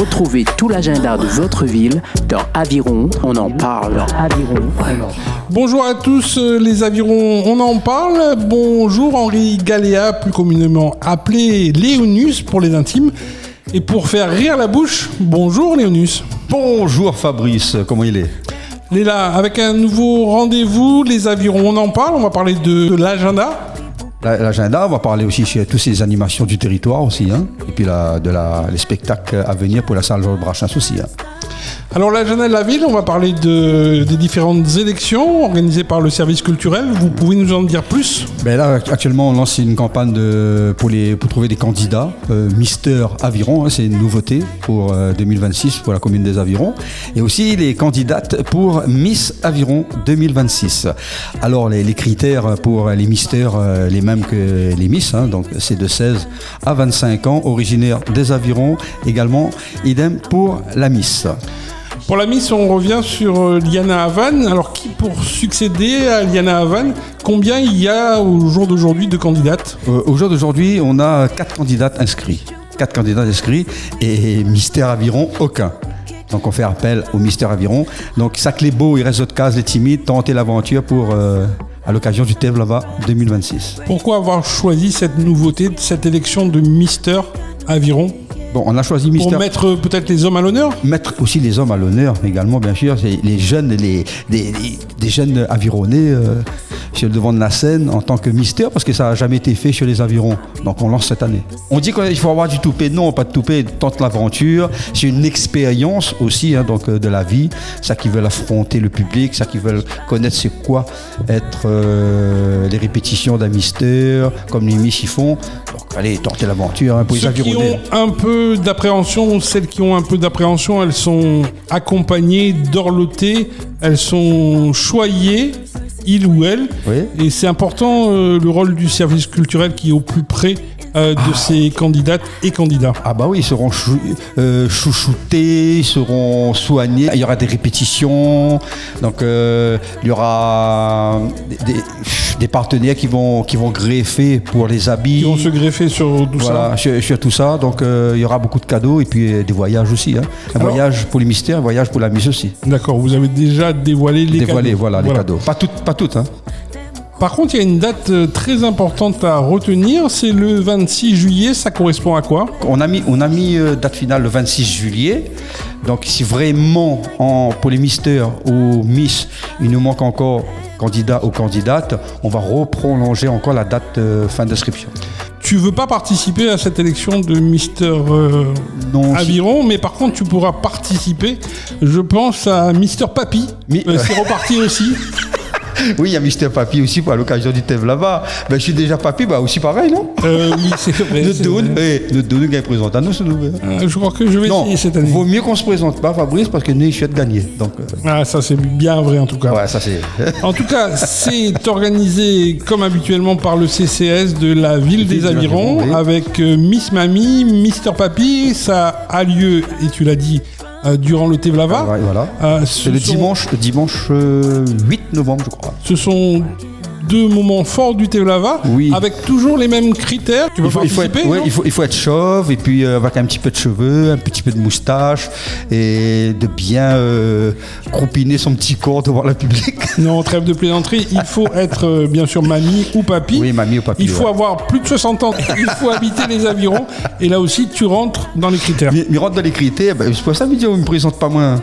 Retrouvez tout l'agenda de votre ville dans Aviron, on en parle. Bonjour à tous les Avirons, on en parle. Bonjour Henri Galéa, plus communément appelé Léonus pour les intimes. Et pour faire rire la bouche, bonjour Léonus. Bonjour Fabrice, comment il est ? Il est là avec un nouveau rendez-vous, les Avirons, on en parle. On va parler de l'agenda. L'agenda, on va parler aussi sur toutes ces animations du territoire aussi, hein, et puis les spectacles à venir pour la salle Georges Brassens aussi. Hein. Alors l'agenda de la ville, on va parler des différentes élections organisées par le service culturel. Vous pouvez nous en dire plus ? Là, actuellement, on lance une campagne pour trouver des candidats. Mister Aviron, hein, c'est une nouveauté pour 2026 pour la commune des Avirons. Et aussi les candidates pour Miss Aviron 2026. Alors les critères pour les misters, les mêmes que les Miss, hein, donc c'est de 16 à 25 ans, originaire des Avirons. Également, idem pour la Miss. Pour la Miss, on revient sur Liana Havan. Alors, qui pour succéder à Liana Havan, combien il y a au jour d'aujourd'hui de candidates ? Au jour d'aujourd'hui, on a 4 candidates inscrits. 4 candidats inscrits et Mystère Aviron, aucun. Donc, on fait appel au Mystère Aviron. Donc, sac les beaux, il reste d'autres cases, les timides, tenter l'aventure pour... à l'occasion du Tevlava 2026. Pourquoi avoir choisi cette nouveauté, cette élection de Mister Aviron ? Bon, on a choisi Mister... Pour mettre peut-être les hommes à l'honneur ? Mettre aussi les hommes à l'honneur également, bien sûr. C'est les jeunes, des jeunes avironnés sur le devant de la scène en tant que mystère, parce que ça n'a jamais été fait sur les Avirons. Donc on lance cette année. On dit qu'il faut avoir du toupet. Non, pas de toupet. Tente l'aventure. C'est une expérience aussi, hein, donc, de la vie. Ça qui veulent affronter le public, ça qui veulent connaître c'est quoi être les répétitions d'un mystère, comme les Miss y font. Donc allez, tenter l'aventure, hein, pour les Avironnais. Celles qui ont un peu d'appréhension, elles sont accompagnées, dorlotées, elles sont choyées, il ou elle. Oui. Et c'est important le rôle du service culturel qui est au plus près de ces candidates et candidats. Ah bah oui, ils seront chouchoutés, ils seront soignés. Il y aura des répétitions, donc il y aura des partenaires qui vont greffer pour les habits. Qui vont se greffer sur tout ça. Sur tout ça. Donc il y aura beaucoup de cadeaux et puis des voyages aussi. Hein. Voyage pour les mystères, un voyage pour la Miss aussi. D'accord, vous avez déjà dévoilé les cadeaux. Les cadeaux. Pas toutes. Hein. Par contre, il y a une date très importante à retenir, c'est le 26 juillet, ça correspond à quoi ? On a mis date finale le 26 juillet. Donc si vraiment pour les mystères ou Miss, il nous manque encore candidats ou candidates, on va reprolonger encore la date fin d'inscription. Tu veux pas participer à cette élection de Mister Aviron, mais par contre tu pourras participer, je pense, à Mister Papy. C'est reparti aussi. Oui, il y a Mister Papy aussi pour l'occasion du Tevlava. Je suis déjà Papy, aussi pareil, non ? Oui, c'est vrai. Nous donnons qu'il présente à nous, ce nouvel. Je crois que je vais essayer cette année. Vaut mieux qu'on se présente pas, Fabrice, parce que nous, je suis de gagner. Donc, ça c'est bien vrai en tout cas. Ouais, ça c'est. En tout cas, c'est organisé comme habituellement par le CCS de la ville des Avirons, oui. Avec Miss Mamie, Mister Papy. Ça a lieu, et tu l'as dit, durant le Tevlava. Voilà. C'est le dimanche 8 novembre, je crois. Ce sont 2 moments forts du Tevlava, oui. Avec toujours les mêmes critères. Tu peux participer, il faut être chauve, et puis avec un petit peu de cheveux, un petit peu de moustache, et de bien croupiner son petit corps devant le public. Non, trêve de plaisanterie, il faut être bien sûr mamie ou papy. Oui, mamie ou papy. Il faut avoir plus de 60 ans, il faut habiter les Avirons, et là aussi tu rentres dans les critères. Il rentre dans les critères, c'est pour ça que je ne me présente pas moins,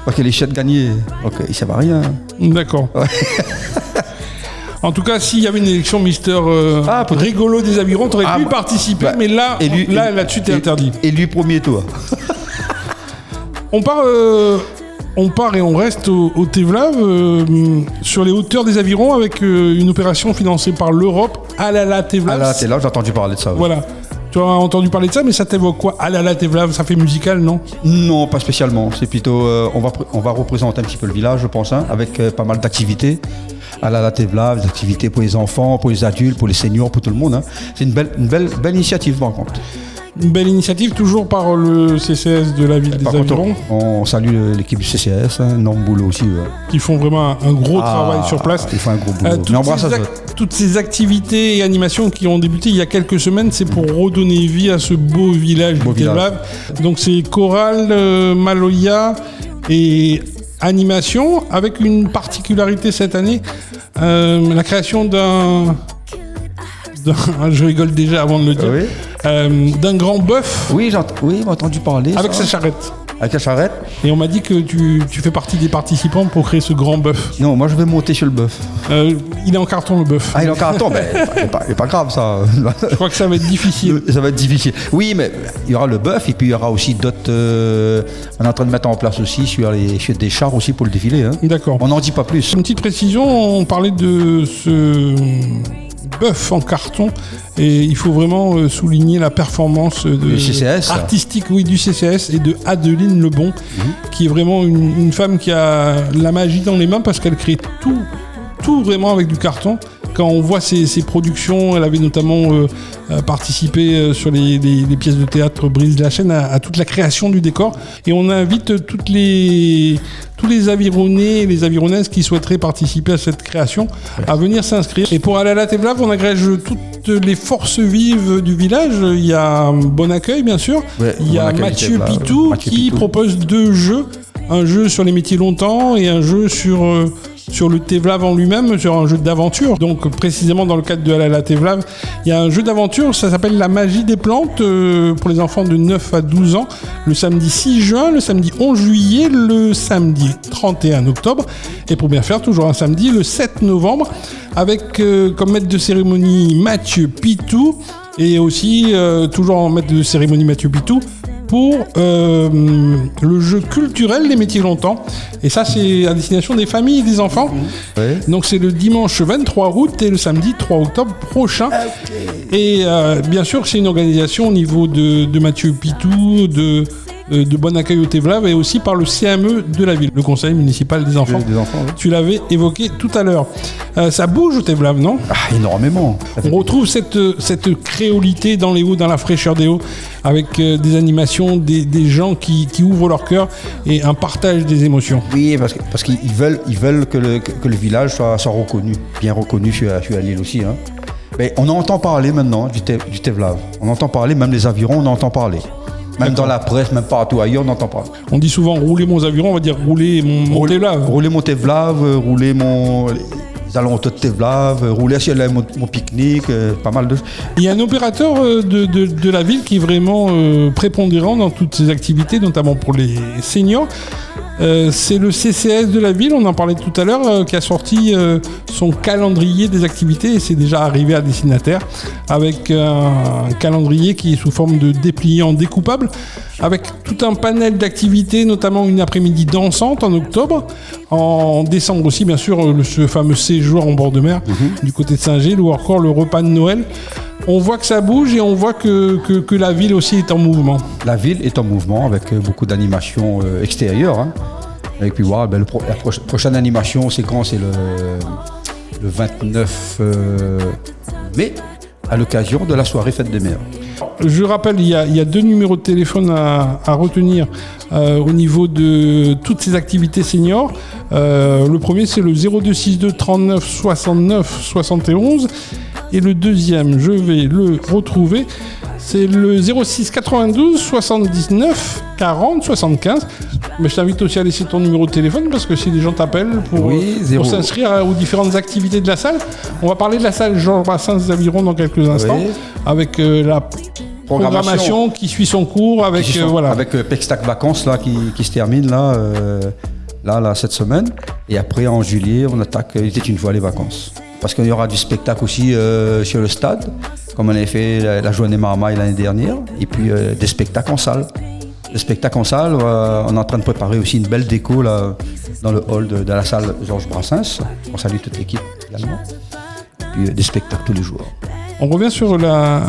parce que les chèques gagnés, donc il ne sert à rien. D'accord. Ouais. En tout cas, s'il y avait une élection Mister rigolo des Avirons, tu aurais pu participer, mais là-dessus, t'es interdit. Et lui, premier tour. On part et on reste au Tevlav, sur les hauteurs des Avirons, avec une opération financée par l'Europe, Alala Tevlav. Alala Tevlav, j'ai entendu parler de ça. Oui. Voilà. Tu as entendu parler de ça, mais ça t'évoque quoi ? Alala Tevlav, ça fait musical, non ? Non, pas spécialement. C'est plutôt, on va représenter un petit peu le village, je pense, hein, avec pas mal d'activités. Alala Tevlav, des activités pour les enfants, pour les adultes, pour les seniors, pour tout le monde. Hein. C'est une belle initiative, par contre. Une belle initiative, toujours par le CCS de la ville des Avirons. On salue l'équipe du CCS, un énorme boulot aussi. Qui font vraiment un gros travail sur place. Ils font un gros boulot. Toutes ces activités et animations qui ont débuté il y a quelques semaines, c'est pour redonner vie à ce beau village du Tevlav. Donc c'est chorale, Maloya et animation, avec une particularité cette année, la création je rigole déjà avant de le dire, d'un grand bœuf. Oui, j'ai entendu parler. Avec sa charrette. Avec la charrette. Et on m'a dit que tu fais partie des participants pour créer ce grand bœuf. Non, moi je vais monter sur le bœuf. Il est en carton, le bœuf. Ah, il est en carton, mais c'est pas grave ça. Je crois que ça va être difficile. Ça va être difficile. Oui, mais il y aura le bœuf et puis il y aura aussi d'autres. On est en train de mettre en place aussi sur des chars aussi pour le défilé. Hein. D'accord. On n'en dit pas plus. Une petite précision, on parlait de ce bœuf en carton et il faut vraiment souligner la performance artistique du CCS et de Adeline Lebon qui est vraiment une femme qui a la magie dans les mains parce qu'elle crée tout vraiment avec du carton. Quand on voit ses productions, elle avait notamment participé sur les pièces de théâtre Brise de la Chaîne à toute la création du décor. Et on invite tous les Avironnais et les Avironnaises qui souhaiteraient participer à cette création à venir s'inscrire. Et pour aller à la Tevlav, on agrège toutes les forces vives du village. Il y a Bon Accueil, bien sûr. Il y a Mathieu Pitou qui propose 2 jeux. Un jeu sur les métiers longtemps et un jeu sur le Tevlav en lui-même, sur un jeu d'aventure. Donc précisément dans le cadre de la Tevlav, il y a un jeu d'aventure, ça s'appelle La magie des plantes pour les enfants de 9 à 12 ans, le samedi 6 juin, le samedi 11 juillet, le samedi 31 octobre et pour bien faire, toujours un samedi, le 7 novembre, avec comme maître de cérémonie Mathieu Pitou et aussi toujours en maître de cérémonie Mathieu Pitou pour le jeu culturel Les métiers longtemps. Et ça, c'est à destination des familles et des enfants. Donc, c'est le dimanche 23 août et le samedi 3 octobre prochain. Et bien sûr, c'est une organisation au niveau de Mathieu Pitou, de Bon Accueil au Tevlav et aussi par le CME de la ville, le conseil municipal des enfants. Tu l'avais évoqué tout à l'heure. Ça bouge au Tevlav, non ? Énormément. On retrouve cette créolité dans les hauts, dans la fraîcheur des hauts, avec des animations, des gens qui ouvrent leur cœur et un partage des émotions. Oui, parce qu'ils veulent que le village soit reconnu, bien reconnu sur l'île aussi. Hein. Mais on entend parler maintenant du Tevlav. On entend parler, même les Avirons, on entend parler. Même dans la presse, même partout ailleurs, on n'entend pas. On dit souvent rouler mon Aviron, on va dire rouler mon Tevlav. Rouler mon Tevlav, rouler les alentours de Tevlav, rouler sur mon pique-nique, pas mal de... Il y a un opérateur de la ville qui est vraiment prépondérant dans toutes ces activités, notamment pour les seniors. C'est le CCS de la ville, on en parlait tout à l'heure, qui a sorti son calendrier des activités et c'est déjà arrivé à destinataire avec un calendrier qui est sous forme de déplié en découpable avec tout un panel d'activités, notamment une après-midi dansante en octobre, en décembre aussi bien sûr ce fameux séjour en bord de mer du côté de Saint-Gilles ou encore le repas de Noël. On voit que ça bouge et on voit que la ville aussi est en mouvement. La ville est en mouvement avec beaucoup d'animations extérieures. Hein. Et puis voilà, la prochaine animation, c'est quand ? C'est le 29 mai, à l'occasion de la soirée Fête des Mères. Je rappelle, il y a 2 numéros de téléphone à retenir au niveau de toutes ces activités seniors. Le premier, c'est le 0262 39 69 71. Et le deuxième, je vais le retrouver, c'est le 06 92 79 40 75. Mais je t'invite aussi à laisser ton numéro de téléphone parce que si des gens t'appellent pour s'inscrire aux différentes activités de la salle, on va parler de la salle Georges Brassens Aviron dans quelques instants avec la programmation qui suit son cours avec Pextac Vacances là, qui se termine là cette semaine. Et après en juillet, on attaque Il était une fois les vacances. Parce qu'il y aura du spectacle aussi sur le stade, comme on avait fait la journée Marmaille l'année dernière, et puis des spectacles en salle. Des spectacles en salle, on est en train de préparer aussi une belle déco là, dans le hall de la salle Georges Brassens. On salue toute l'équipe également. Et puis des spectacles tous les jours. On revient sur la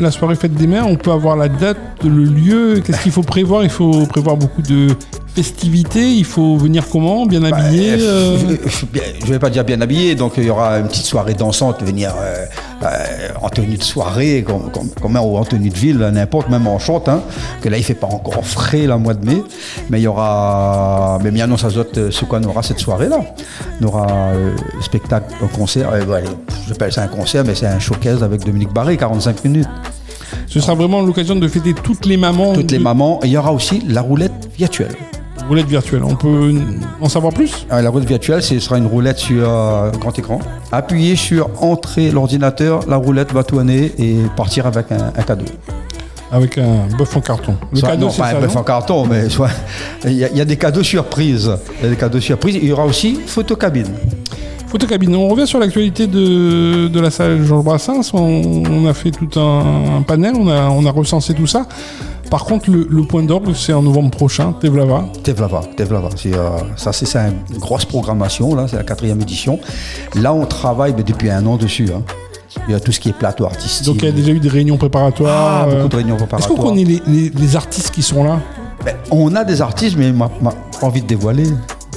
soirée Fête des Mères, on peut avoir la date, le lieu, qu'est-ce qu'il faut prévoir ? Il faut prévoir beaucoup de festivités, il faut venir comment? Bien habillé Je vais pas dire bien habillé, donc il y aura une petite soirée dansante, venir en tenue de soirée, comme en tenue de ville, n'importe, même en short, hein, que là il fait pas encore frais le mois de mai, mais il y aura, mais bien non, ça se dote ce qu'on aura cette soirée-là. On aura spectacle, un concert, j'appelle ça un concert, mais c'est un showcase avec Dominique Barré, 45 minutes. Ce sera vraiment l'occasion de fêter toutes les mamans. Toutes les mamans, et il y aura aussi la roulette virtuelle. Roulette virtuelle, on peut en savoir plus? La roulette virtuelle, ce sera une roulette sur grand écran. Appuyez sur entrée l'ordinateur, la roulette va tourner et partir avec un cadeau. Avec un bœuf en carton. Le cadeau, non, c'est pas ça, un bœuf en carton, mais il y a des cadeaux surprises. Il y aura aussi photocabine. Photocabine. On revient sur l'actualité de la salle Georges Brassens. On a fait tout un panel, on a recensé tout ça. Par contre, le point d'orgue, c'est en novembre prochain, Tevlava. C'est une grosse programmation, là, c'est la 4e édition. Là, on travaille depuis un an dessus. Hein. Il y a tout ce qui est plateau artistique. Donc, il y a déjà eu des réunions préparatoires. Beaucoup de réunions préparatoires. Est-ce qu'on connaît les artistes qui sont là? On a des artistes, mais m'a pas envie de dévoiler.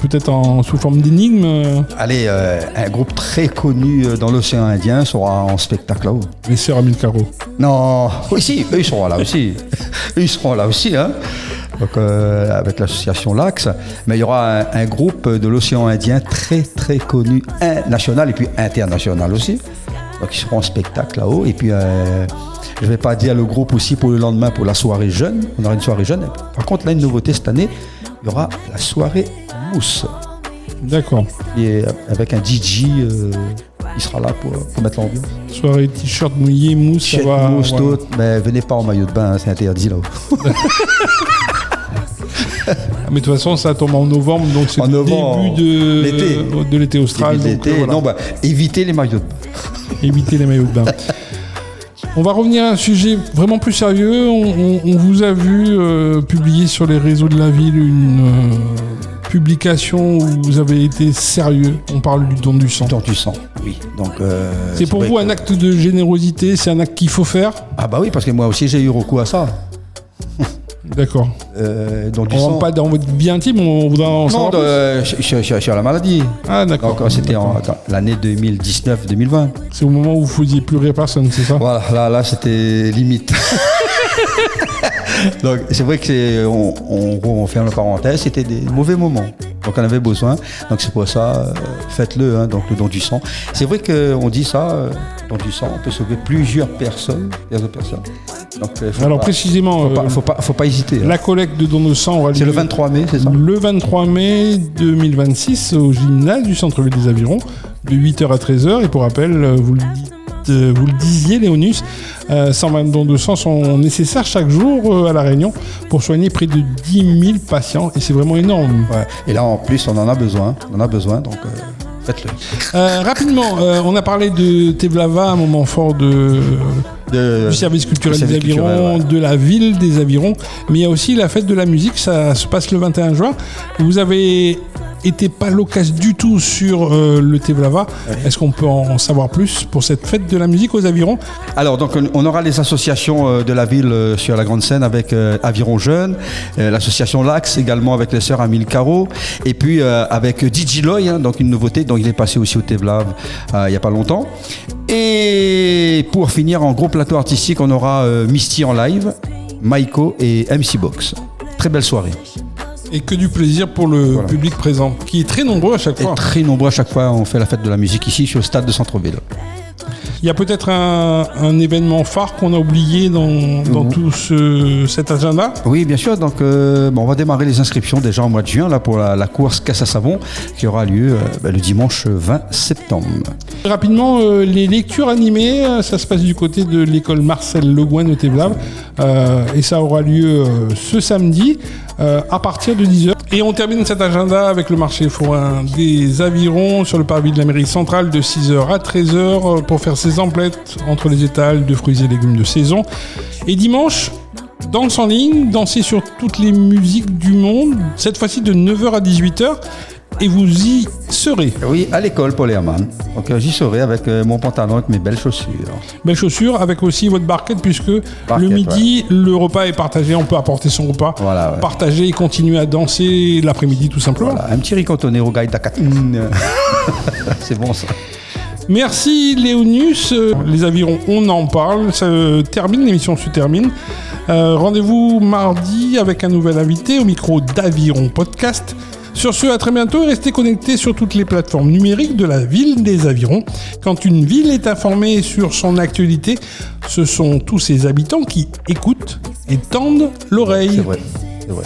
Peut-être sous forme d'énigme. Allez, un groupe très connu dans l'océan Indien sera en spectacle là-haut. Les Sœurs Amil Caro. Non, oui, si, eux ils seront là aussi. Hein. Donc, avec l'association LAX. Mais il y aura un groupe de l'océan Indien très très connu, national et puis international aussi. Donc ils seront en spectacle là-haut. Et puis, je ne vais pas dire le groupe aussi pour le lendemain, pour la soirée jeune. On aura une soirée jeune. Par contre, là, une nouveauté cette année, il y aura la soirée mousse. D'accord. Et avec un DJ, il sera là pour mettre l'ambiance. Soirée t-shirt mouillé, mousse, ça va. Mousse, voilà. Mais venez pas en maillot de bain, hein, c'est interdit là-haut. Mais de toute façon, ça tombe en novembre, donc c'est le début de l'été austral. Voilà. Non, évitez les maillots de bain. Évitez les maillots de bain. On va revenir à un sujet vraiment plus sérieux. On vous a vu publier sur les réseaux de la ville une publication où vous avez été sérieux. On parle du don du sang. Don du sang, oui. Donc, c'est pour vous un acte de générosité, c'est un acte qu'il faut faire? Ah bah oui, parce que moi aussi j'ai eu recours à ça. D'accord. Donc on ne rentre pas dans votre vie intime, on voudra en savoir plus. Sur la maladie. Ah d'accord. Donc c'était l'année 2019-2020. C'est au moment où vous ne faisiez plus rire personne, c'est ça? Voilà, là c'était limite. Donc c'est vrai que on ferme la parenthèse, c'était des mauvais moments. Donc on avait besoin. Donc c'est pour ça, faites-le, hein, donc le don du sang. C'est vrai qu'on dit ça, don du sang, on peut sauver plusieurs personnes. Donc, alors précisément, faut pas hésiter. La collecte de don de sang aura lieu. C'est le 23 mai, c'est ça? Le 23 mai 2026 au gymnase du centre-ville des Avirons, de 8h à 13h. Et pour rappel, vous le disiez, Léonus, 120 dons de sang sont nécessaires chaque jour à La Réunion pour soigner près de 10 000 patients. Et c'est vraiment énorme. Ouais. Et là, en plus, on en a besoin. Donc, faites-le. Rapidement, on a parlé de Tevlava, un moment fort du service culturel des Avirons, de la ville des Avirons. Mais il y a aussi la fête de la musique. Ça se passe le 21 juin. Vous avez été pas loquace du tout sur le Tevlava. Oui. Est-ce qu'on peut en savoir plus pour cette fête de la musique aux Avirons? Alors, donc, on aura les associations de la ville sur la grande scène avec Aviron Jeunes, l'association LAX également avec les Sœurs Amil Caro, et puis avec DJ Loy, hein, donc une nouveauté. Donc, il est passé aussi au Tevlava il n'y a pas longtemps. Et pour finir, en gros plateau artistique, on aura Misty en live, Maiko et MC Box. Très belle soirée. Et que du plaisir pour le public présent, qui est très nombreux à chaque fois. Très nombreux à chaque fois, on fait la fête de la musique ici sur le stade de Centre-Ville. Il y a peut-être un événement phare qu'on a oublié dans tout cet agenda? Oui, bien sûr. Donc, on va démarrer les inscriptions déjà en mois de juin là, pour la course Casse à savon qui aura lieu le dimanche 20 septembre. Rapidement, les lectures animées, ça se passe du côté de l'école Marcel Le Gouin de Tevlava et ça aura lieu ce samedi à partir de 10h. Et on termine cet agenda avec le marché forain des Avirons sur le parvis de la mairie centrale de 6h à 13h pour faire ses emplettes entre les étals de fruits et légumes de saison. Et dimanche, danse en ligne, danser sur toutes les musiques du monde, cette fois-ci de 9h à 18h. et vous y serez. Oui, à l'école, Paul Herman. Donc j'y serai avec mon pantalon, avec mes belles chaussures. Belles chaussures avec aussi votre barquette puisque Barquette, le midi, le repas est partagé. On peut apporter son repas, Voilà, ouais. partager et continuer à danser l'après-midi tout simplement. Voilà, un petit riz cantonné au gaille d'Acatine. C'est bon ça. Merci Léonius. Les avirons, on en parle. Ça termine, l'émission se termine. Rendez-vous mardi avec un nouvel invité au micro d'Aviron Podcast. Sur ce, à très bientôt et restez connectés sur toutes les plateformes numériques de la ville des Avirons. Quand une ville est informée sur son actualité, ce sont tous ses habitants qui écoutent et tendent l'oreille. C'est vrai.